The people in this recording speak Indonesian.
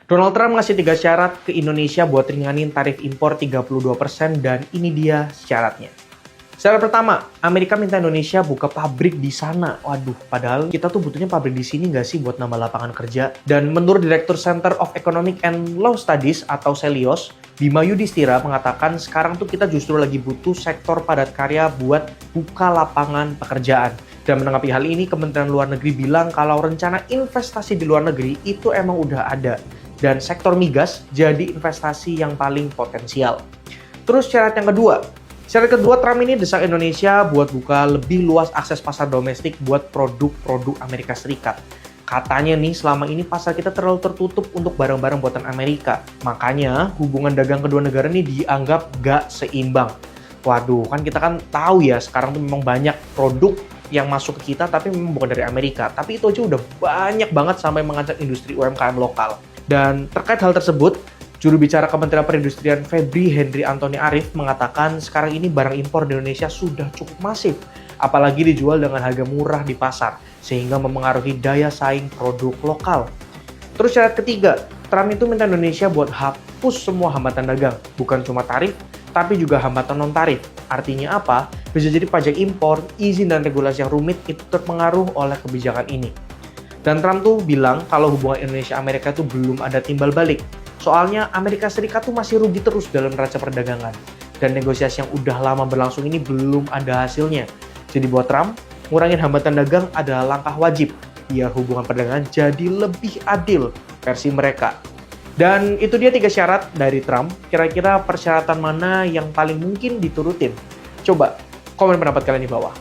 Donald Trump ngasih 3 syarat ke Indonesia buat ringanin tarif impor 32% dan ini dia syaratnya. Syarat pertama, Amerika minta Indonesia buka pabrik di sana. Waduh, padahal kita tuh butuhnya pabrik di sini nggak sih buat nambah lapangan kerja? Dan menurut Direktur Center of Economic and Law Studies atau CELIOS, Bima Yudhistira mengatakan sekarang tuh kita justru lagi butuh sektor padat karya buat buka lapangan pekerjaan. Dan menanggapi hal ini, Kementerian Luar Negeri bilang kalau rencana investasi di luar negeri itu emang udah ada. Dan sektor migas jadi investasi yang paling potensial. Terus syarat yang kedua, Trump ini desak Indonesia buat buka lebih luas akses pasar domestik buat produk-produk Amerika Serikat. Katanya nih, selama ini pasar kita terlalu tertutup untuk barang-barang buatan Amerika. Makanya, hubungan dagang kedua negara ini dianggap gak seimbang. Waduh, kita kan tahu ya, sekarang tuh memang banyak produk yang masuk ke kita tapi memang bukan dari Amerika. Tapi itu aja udah banyak banget sampai mengajak industri UMKM lokal. Dan terkait hal tersebut, juru bicara Kementerian Perindustrian Febri Hendri Antoni Arif mengatakan sekarang ini barang impor di Indonesia sudah cukup masif, apalagi dijual dengan harga murah di pasar, sehingga memengaruhi daya saing produk lokal. Terus syarat ketiga, Trump itu minta Indonesia buat hapus semua hambatan dagang, bukan cuma tarif, tapi juga hambatan non-tarif. Artinya apa? Bisa jadi pajak impor, izin dan regulasi yang rumit itu terpengaruh oleh kebijakan ini. Dan Trump tuh bilang kalau hubungan Indonesia-Amerika itu belum ada timbal balik. Soalnya Amerika Serikat tuh masih rugi terus dalam neraca perdagangan. Dan negosiasi yang udah lama berlangsung ini belum ada hasilnya. Jadi buat Trump, ngurangin hambatan dagang adalah langkah wajib biar hubungan perdagangan jadi lebih adil versi mereka. Dan itu dia 3 syarat dari Trump. Kira-kira persyaratan mana yang paling mungkin diturutin? Coba komen pendapat kalian di bawah.